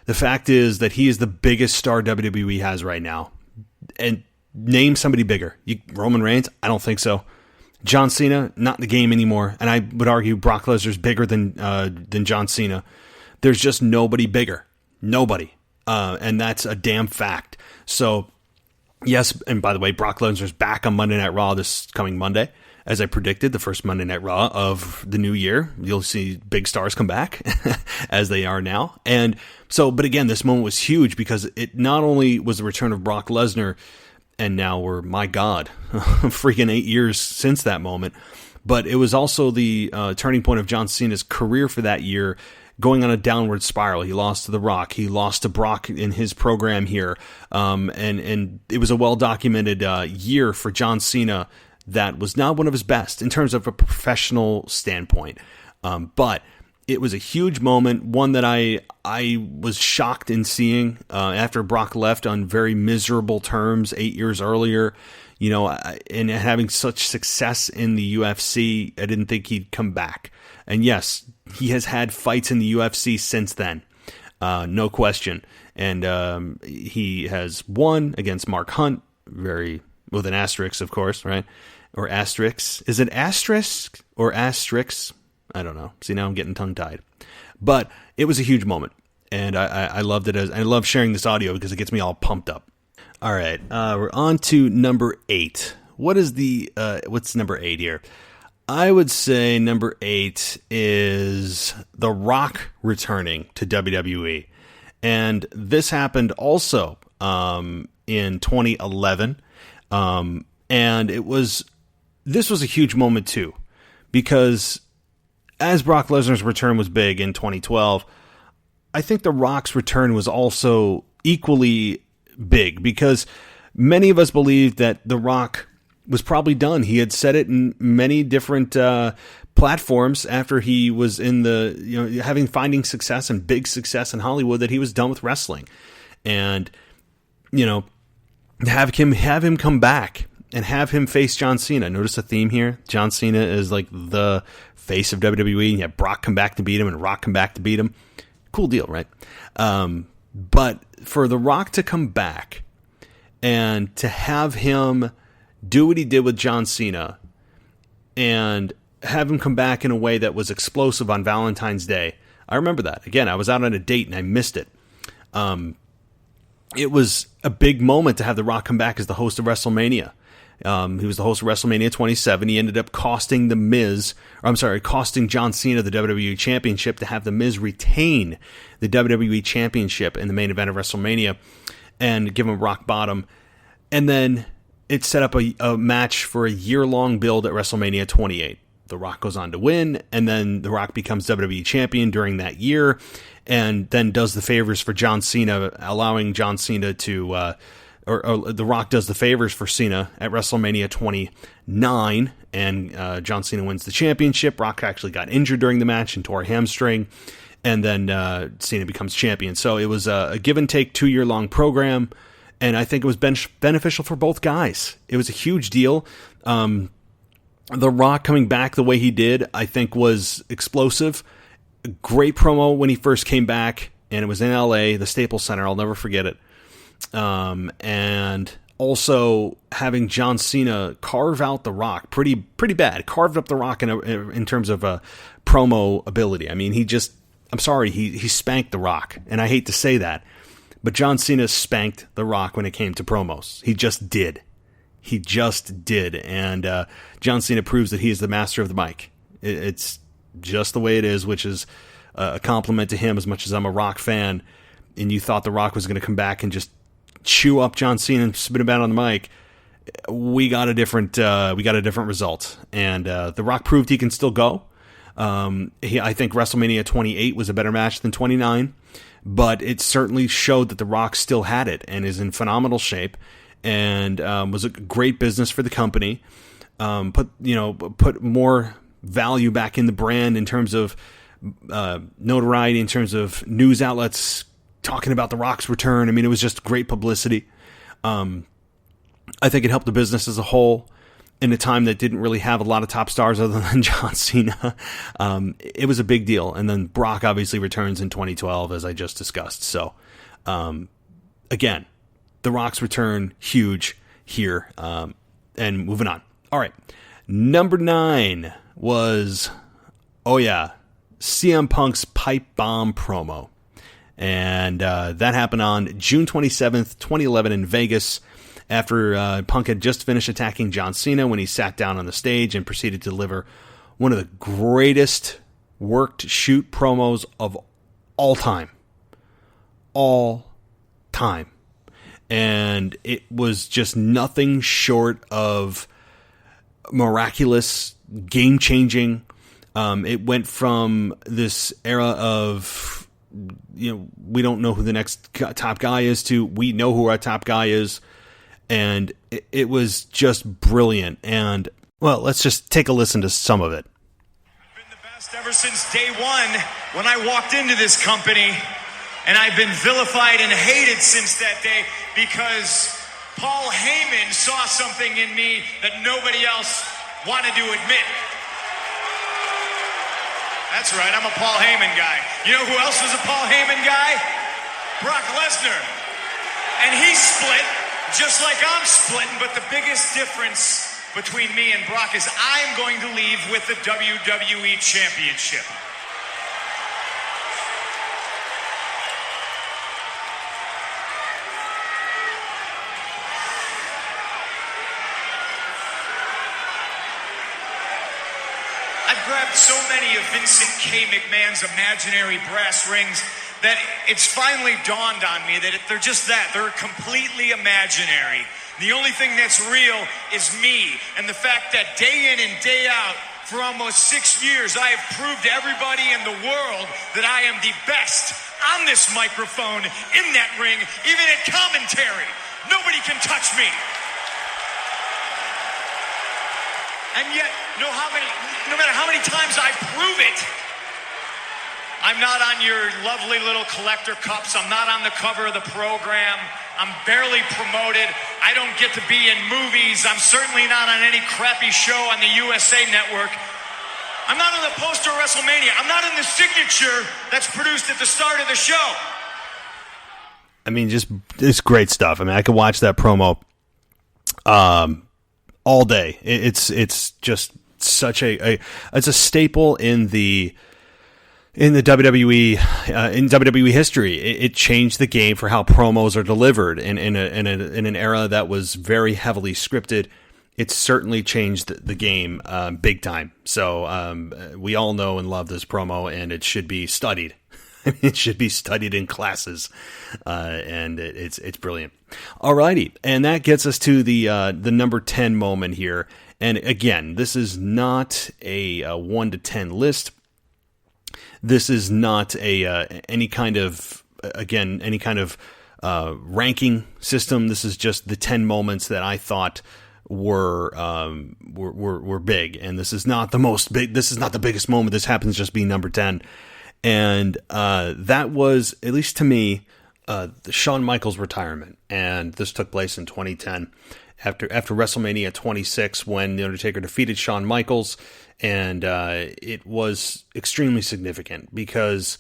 The fact is that he is the biggest star WWE has right now, and name somebody bigger. Roman Reigns? I don't think so. John Cena? Not in the game anymore. And I would argue Brock Lesnar's bigger than John Cena. There's just nobody bigger. Nobody. And that's a damn fact. So, yes, and by the way, Brock Lesnar's back on Monday Night Raw this coming Monday. As I predicted, the first Monday Night Raw of the new year. You'll see big stars come back, as they are now. And so, but again, this moment was huge because it not only was the return of Brock Lesnar, And now we're, my God, freaking 8 years since that moment. But it was also the turning point of John Cena's career for that year, going on a downward spiral. He lost to The Rock. He lost to Brock in his program here. And it was a well-documented year for John Cena that was not one of his best in terms of a professional standpoint. But it was a huge moment, one that I was shocked in seeing after Brock left on very miserable terms 8 years earlier. You know, and having such success in the UFC, I didn't think he'd come back. And yes, he has had fights in the UFC since then, no question. And he has won against Mark Hunt, with an asterisk, of course, right? Or asterisk. Is it asterisk or asterisk? I don't know. See, now I'm getting tongue-tied. But it was a huge moment, and I loved it. I love sharing this audio because it gets me all pumped up. All right, we're on to number 8. What's number 8 here? I would say number 8 is The Rock returning to WWE. And this happened also in 2011. And this was a huge moment too, because as Brock Lesnar's return was big in 2012, I think The Rock's return was also equally big, because many of us believed that The Rock was probably done. He had said it in many different platforms after he was in finding success and big success in Hollywood, that he was done with wrestling. And, have him come back and have him face John Cena. Notice a theme here. John Cena is like the face of WWE, and you have Brock come back to beat him and Rock come back to beat him. Cool deal, right? But for The Rock to come back and to have him do what he did with John Cena and have him come back in a way that was explosive on Valentine's Day. I remember that. Again, I was out on a date and I missed it. It was a big moment to have The Rock come back as the host of WrestleMania. He was the host of WrestleMania 27. He ended up costing John Cena the WWE Championship to have The Miz retain the WWE Championship in the main event of WrestleMania and give him rock bottom. And then it set up a match for a year-long build at WrestleMania 28. The Rock goes on to win, and then The Rock becomes WWE Champion during that year, and then does the favors for John Cena, allowing John Cena to... Or The Rock does the favors for Cena at WrestleMania 29, and John Cena wins the championship. Rock actually got injured during the match and tore a hamstring, and then Cena becomes champion. So it was a give-and-take 2-year-long program, and I think it was beneficial for both guys. It was a huge deal. The Rock coming back the way he did, I think, was explosive. Great promo when he first came back, and it was in LA, the Staples Center. I'll never forget it. And also having John Cena carve out The Rock pretty bad, carved up The Rock in terms of promo ability. I mean, he spanked The Rock, and I hate to say that, but John Cena spanked The Rock when it came to promos. He just did. And John Cena proves that he is the master of the mic. It's just the way it is, which is a compliment to him as much as I'm a Rock fan. And you thought The Rock was going to come back and just chew up John Cena and spit him out on the mic. We got a different result, and The Rock proved he can still go. I think WrestleMania 28 was a better match than 29, but it certainly showed that The Rock still had it and is in phenomenal shape, and was a great business for the company. Put more value back in the brand in terms of notoriety, in terms of news outlets talking about The Rock's return. I mean, it was just great publicity. I think it helped the business as a whole in a time that didn't really have a lot of top stars other than John Cena. It was a big deal. And then Brock obviously returns in 2012, as I just discussed. So, again, The Rock's return, huge here. And moving on. All right. Number 9 was, CM Punk's pipe bomb promo. And that happened on June 27th, 2011 in Vegas, after Punk had just finished attacking John Cena when he sat down on the stage and proceeded to deliver one of the greatest worked shoot promos of all time. All time. and it was just nothing short of miraculous, game-changing. It went from this era of, we don't know who the next top guy is to we know who our top guy is, and it was just brilliant. And, well, let's just take a listen to some of it. Been the best ever since day one when I walked into this company, and I've been vilified and hated since that day because Paul Heyman saw something in me that nobody else wanted to admit. That's right, I'm a Paul Heyman guy. You know who else was a Paul Heyman guy? Brock Lesnar. And he's split, just like I'm splitting, but the biggest difference between me and Brock is I'm going to leave with the WWE Championship. I've grabbed so many of Vincent K. McMahon's imaginary brass rings that it's finally dawned on me that they're just that. They're completely imaginary. The only thing that's real is me, and the fact that day in and day out for almost 6 years I have proved to everybody in the world that I am the best on this microphone, in that ring, even at commentary. Nobody can touch me. And yet, no matter how many times I prove it, I'm not on your lovely little collector cups. I'm not on the cover of the program. I'm barely promoted. I don't get to be in movies. I'm certainly not on any crappy show on the USA Network. I'm not on the poster of WrestleMania. I'm not in the signature that's produced at the start of the show. I mean, it's great stuff. I mean, I could watch that promo all day. It's just such it's a staple in the WWE in WWE history. It changed the game for how promos are delivered in an era that was very heavily scripted. It certainly changed the game big time. So we all know and love this promo, and it should be studied. It should be studied in classes, and it's brilliant. Alrighty, and that gets us to the number 10 moment here. And again, this is not a 1 to 10 list. This is not any kind of ranking system. This is just the 10 moments that I thought were big, and this is not the most big. This is not the biggest moment. This happens to just be number 10. And that was, at least to me, the Shawn Michaels retirement. And this took place in 2010 after WrestleMania 26, when The Undertaker defeated Shawn Michaels. And it was extremely significant because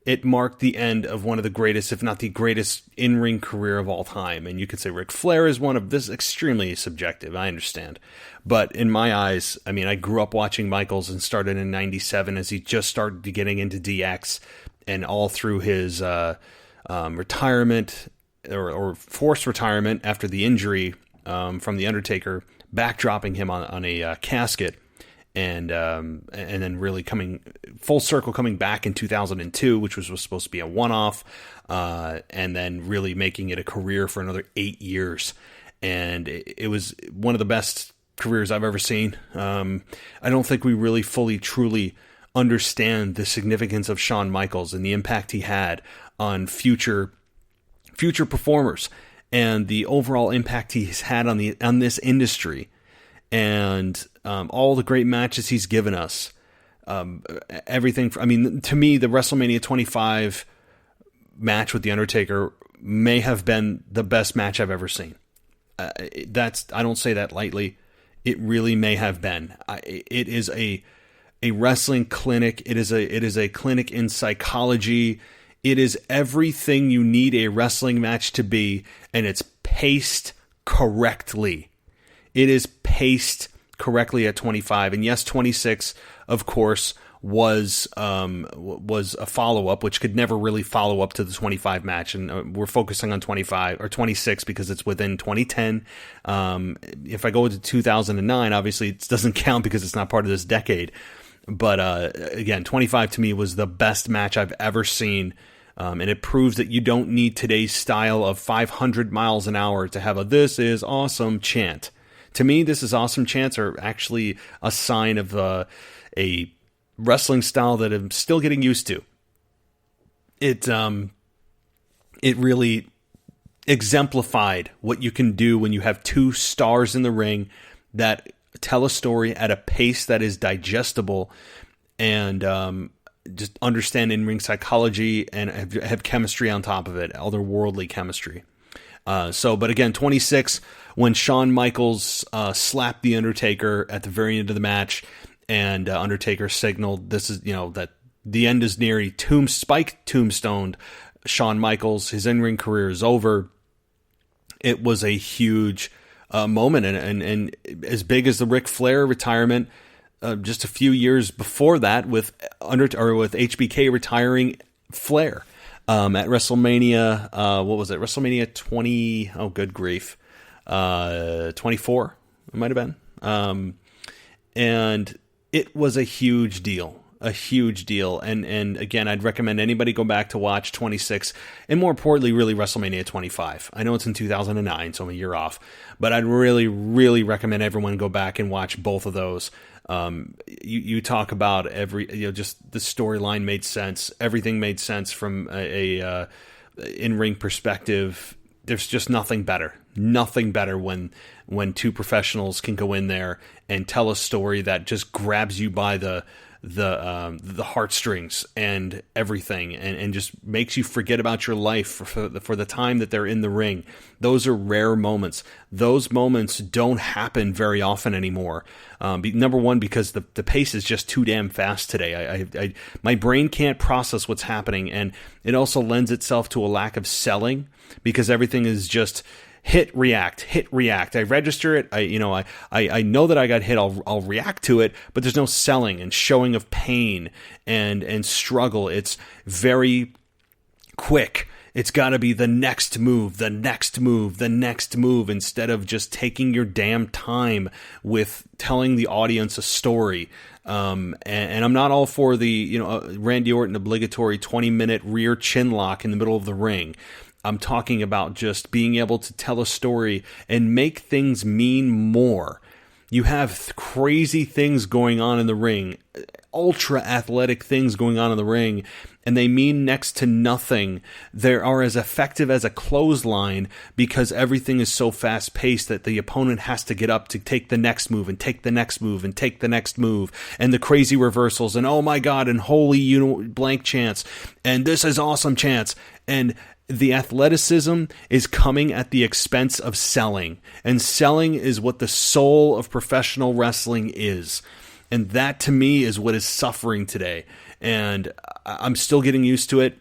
it marked the end of one of the greatest, if not the greatest, in-ring career of all time. And you could say Ric Flair is one of this. Extremely subjective, I understand. But in my eyes, I mean, I grew up watching Michaels and started in 97 as he just started getting into DX, and all through his retirement or forced retirement after the injury from The Undertaker, backdropping him on a casket. And then really coming full circle, coming back in 2002, which was supposed to be a one-off, and then really making it a career for another 8 years. And it was one of the best careers I've ever seen. I don't think we really fully, truly understand the significance of Shawn Michaels and the impact he had on future performers, and the overall impact he's had on this industry. And all the great matches he's given us, everything. To me, the WrestleMania 25 match with The Undertaker may have been the best match I've ever seen. I don't say that lightly. It really may have been. It is a wrestling clinic. It is a clinic in psychology. It is everything you need a wrestling match to be, and it's paced correctly. It is paced correctly at 25, and yes, 26, of course, was a follow-up, which could never really follow up to the 25 match, and we're focusing on 25 or 26 because it's within 2010. If I go to 2009, obviously it doesn't count because it's not part of this decade. But again, 25 to me was the best match I've ever seen And it proves that you don't need today's style of 500 miles an hour to have a "this is awesome" chant. To me, "this is awesome" chants are actually a sign of a wrestling style that I'm still getting used to. It really exemplified what you can do when you have two stars in the ring that tell a story at a pace that is digestible and just understand in-ring psychology and have chemistry on top of it, otherworldly chemistry. But again, 26, when Shawn Michaels slapped The Undertaker at the very end of the match, and Undertaker signaled this is, that the end is near. He tombstoned Shawn Michaels. His in-ring career is over. It was a huge moment, and as big as the Ric Flair retirement just a few years before that, with HBK retiring Flair at WrestleMania. What was it? WrestleMania 20? Oh, good grief! 24. It might have been. And it was a huge deal. And again, I'd recommend anybody go back to watch 26, and more importantly, really WrestleMania 25. I know it's in 2009, so I'm a year off, but I'd really, really recommend everyone go back and watch both of those. You talk about just the storyline made sense. Everything made sense from a in-ring perspective. There's just nothing better when two professionals can go in there and tell a story that just grabs you by the heartstrings and everything, and just makes you forget about your life for the time that they're in the ring. Those are rare moments. Those moments don't happen very often anymore. Number one, because the pace is just too damn fast today. My brain can't process what's happening, and it also lends itself to a lack of selling, because everything is just hit, react. I register it. I know that I got hit. I'll react to it, but there's no selling and showing of pain and struggle. It's very quick. It's got to be the next move, instead of just taking your damn time with telling the audience a story. And I'm not all for the Randy Orton obligatory 20-minute rear chin lock in the middle of the ring. I'm talking about just being able to tell a story and make things mean more. You have crazy things going on in the ring, ultra athletic things going on in the ring, and they mean next to nothing. They are as effective as a clothesline, because everything is so fast paced that the opponent has to get up to take the next move and take the next move and take the next move, and the crazy reversals and oh my God and holy blank chants and this is awesome chants, and the athleticism is coming at the expense of selling, and selling is what the soul of professional wrestling is. And that, to me, is what is suffering today. And I'm still getting used to it.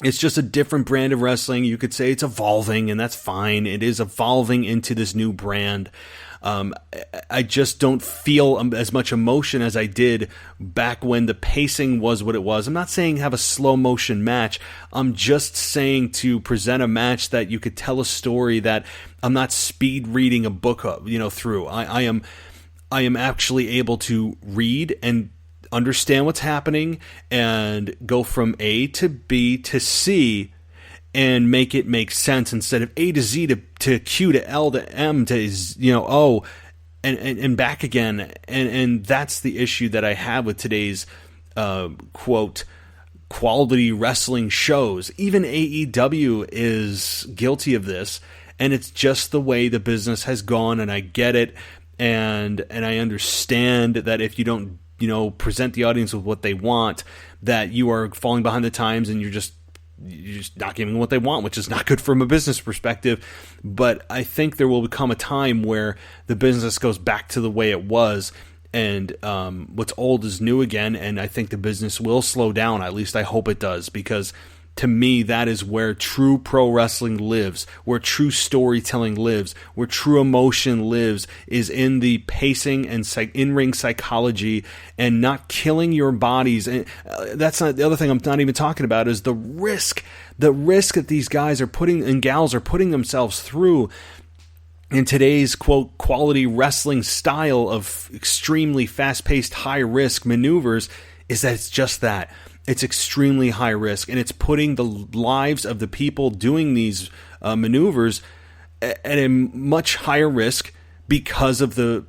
It's just a different brand of wrestling. You could say it's evolving, and that's fine. It is evolving into this new brand. I just don't feel as much emotion as I did back when the pacing was what it was. I'm not saying have a slow motion match. I'm just saying to present a match that you could tell a story that I'm not speed reading a book through. I am actually able to read and understand what's happening and go from A to B to C and make it make sense, instead of A to Z to Q to L to M to O and back again. And that's the issue that I have with today's quote quality wrestling shows. Even AEW is guilty of this, and it's just the way the business has gone, and I get it, and I understand that if you don't present the audience with what they want, that you are falling behind the times, and you're just not giving them what they want, which is not good from a business perspective. But I think there will become a time where the business goes back to the way it was, and what's old is new again, and I think the business will slow down. At least I hope it does, because to me, that is where true pro wrestling lives, where true storytelling lives, where true emotion lives, is in the pacing and in-ring psychology, and not killing your bodies. And that's not the other thing I'm not even talking about, is the risk that these guys are putting and gals are putting themselves through in today's quote quality wrestling style of extremely fast-paced, high-risk maneuvers. is that it's just that. It's extremely high risk, and it's putting the lives of the people doing these maneuvers at a much higher risk because of the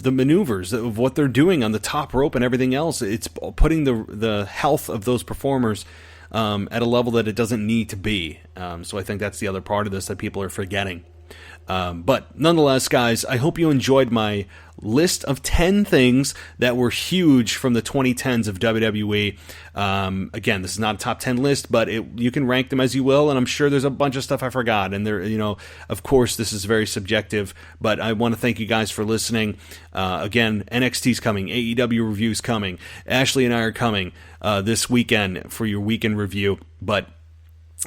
maneuvers of what they're doing on the top rope and everything else. It's putting the health of those performers at a level that it doesn't need to be. So I think that's the other part of this that people are forgetting. But nonetheless, guys, I hope you enjoyed my list of 10 things that were huge from the 2010s of WWE. Again, this is not a top 10 list, but you can rank them as you will, and I'm sure there's a bunch of stuff I forgot. And there, of course, this is very subjective, but I want to thank you guys for listening. Again, NXT's coming, AEW review's coming, Ashley and I are coming this weekend for your weekend review, but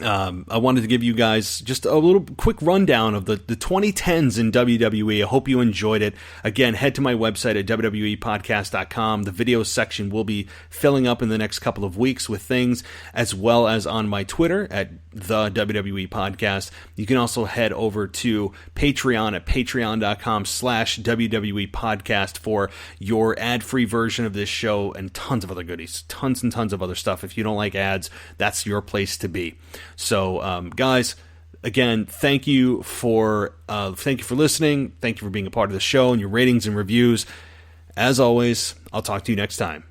I wanted to give you guys just a little quick rundown of the 2010s in WWE. I hope you enjoyed it. Again, head to my website at wwepodcast.com. The video section will be filling up in the next couple of weeks with things, as well as on my Twitter at the WWE Podcast. You can also head over to Patreon at patreon.com/WWE Podcast for your ad-free version of this show and tons of other goodies, tons and tons of other stuff. If you don't like ads, that's your place to be. So, guys, again, thank you for listening. Thank you for being a part of the show and your ratings and reviews. As always, I'll talk to you next time.